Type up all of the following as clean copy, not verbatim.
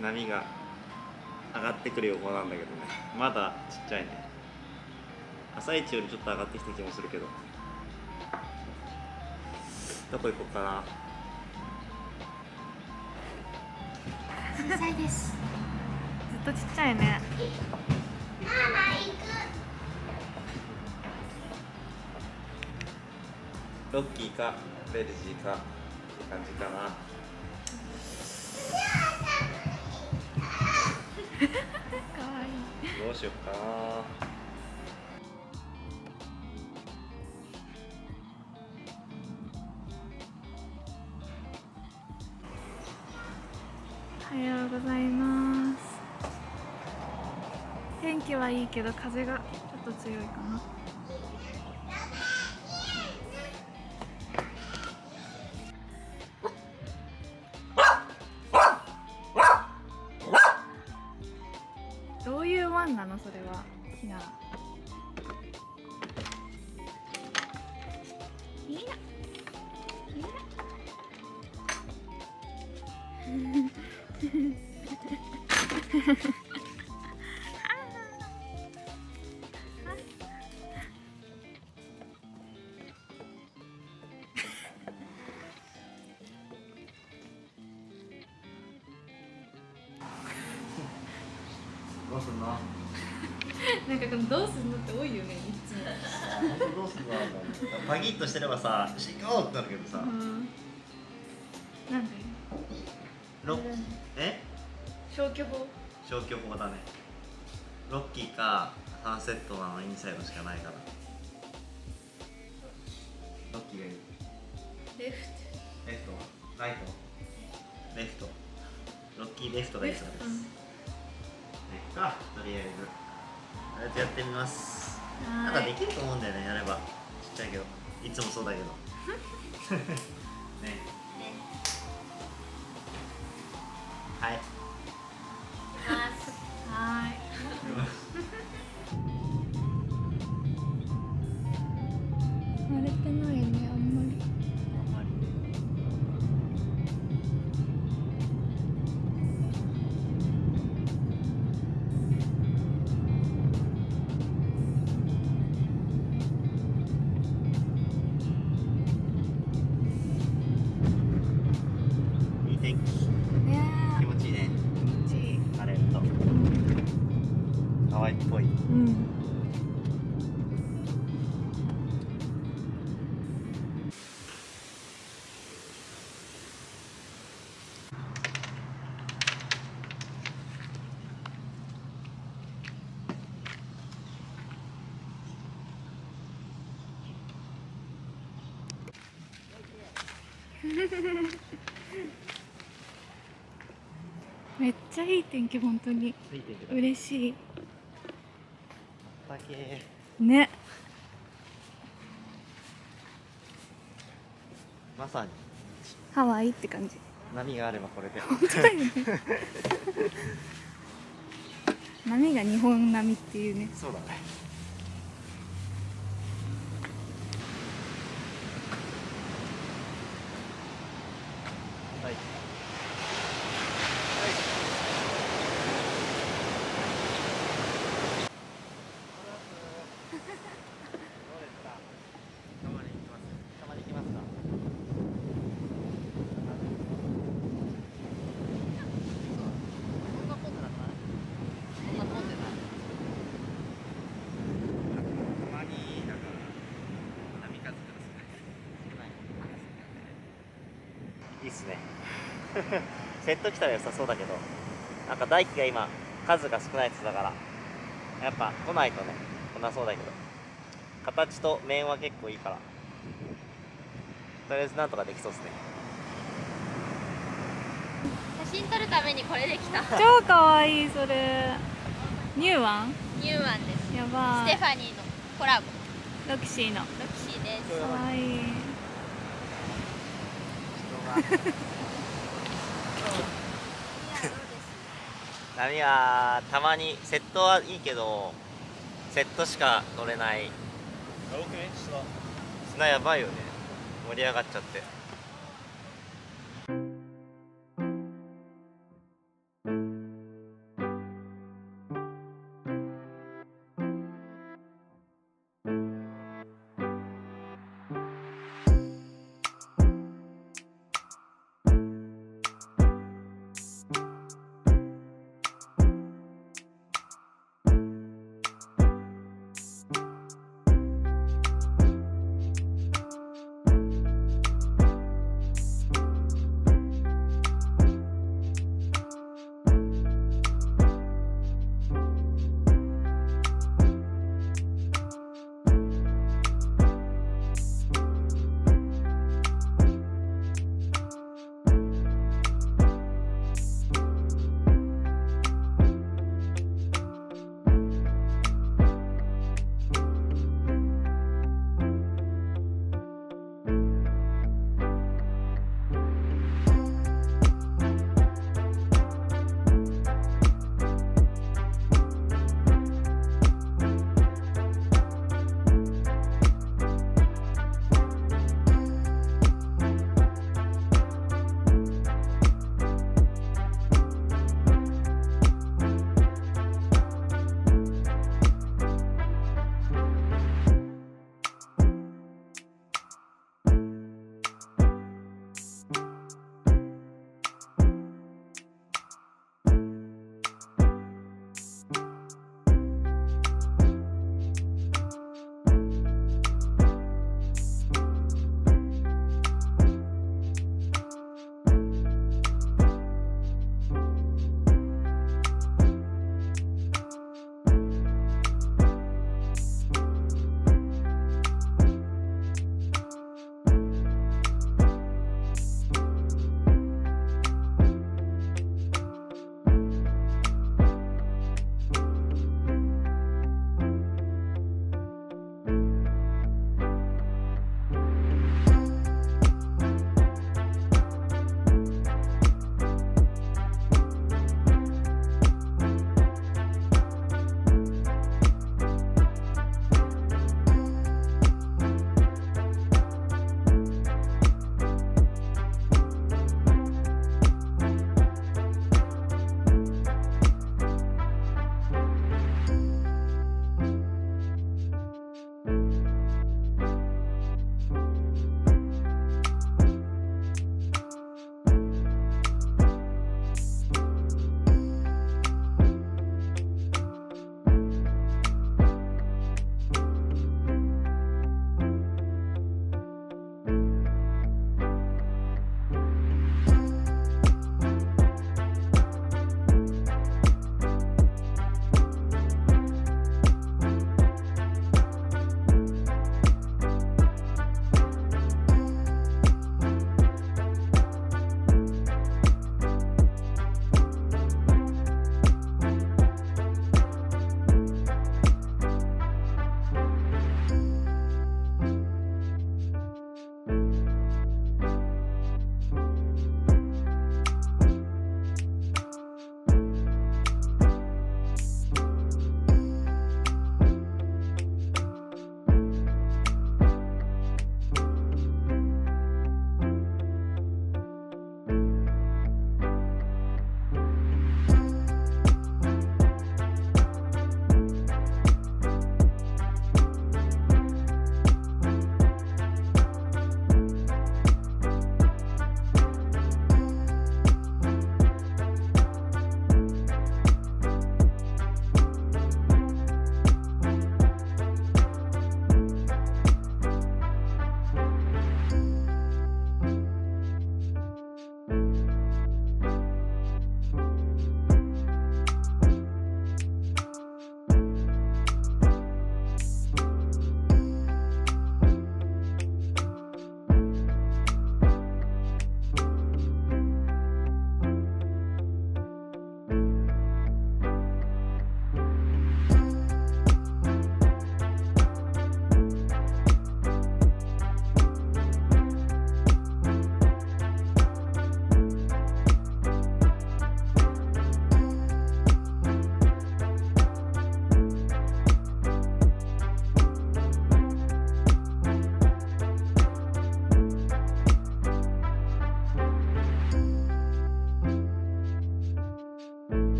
波が上がってくる予報なんだけどね、まだちっちゃいね。朝一よりちょっと上がってきた気もするけど、どこ行こうかな。小さいです。ずっとちっちゃいね。ロッキーかベルジーかって感じかな。かわいい。どうしようかな。おはようございます。天気はいいけど風がちょっと強いかな。どういうワンなのそれは、ひな。ひな。ひな。どうすんの？なんかこのどうすんのって多いよね、いつも。どうすんの？パキッとしてればさ、しようってなるけどさ。なんで？消去法？消去法だね。ロッキーかサンセットなのインサイドしかないから。ロッキーがいい。レフト、ライト、レフト。ロッキーレフトがいいそうです。とりあえずやってみます。なんかできると思うんだよね、やれば。ちっちゃいけど、いつもそうだけど。ね。はい。はい。慣れてないね、あんまり。いい天気。気持ちいいね。晴れると。ハワイっぽい。うん。めっちゃいい天気、本当に。嬉しい。ね。まさに。ハワイって感じ。波があればこれで。本当だよね。波が日本並みっていうね。そうだね。はい。いいっすね。セット来たら良さそうだけど、なんか大輝が今数が少ないって言ってたから、やっぱ来ないとね、来なそうだけど、形と面は結構いいから、とりあえずなんとかできそうですね。写真撮るためにこれできた。超かわいい、それ。ニューワン？ニューワンです。やばい。ステファニーのコラボ。ロキシーの。ロキシーです。かわいい。波はたまにセットはいいけどセットしか乗れない。やばくね砂やばいよね、盛り上がっちゃって。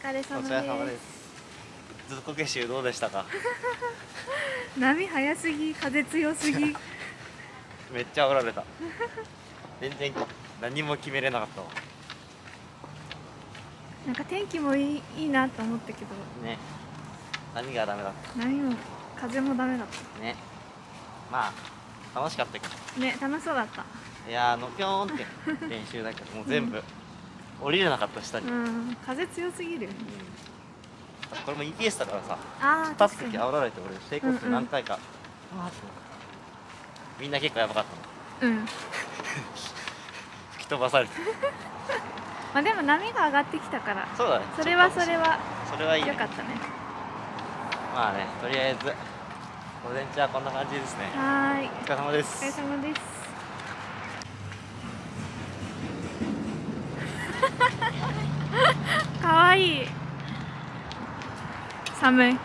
疲れ様おです。疲れ様です。ずっこけ集どうでしたか？波早すぎ、風強すぎ。めっちゃ煽られた。全然何も決めれなかったわ。なんか天気もいいなと思ったけどね。何がダメだっ波も風もダメだったね。まあ楽しかったけどね。楽しそうだった。いやのぴょーんって練習だけどもう全部、降りれなかった下に、風強すぎる。これも EPS だからさ、あ立つ時煽られて俺テイクオフ何回か、みんな結構やばかったの。吹き飛ばされてまあでも波が上がってきたからそうだね。それはいいね。良かったね。まあね、とりあえず午前中はこんな感じですね。はーい、お疲れ様です。お疲れ様です。かわいい。寒い。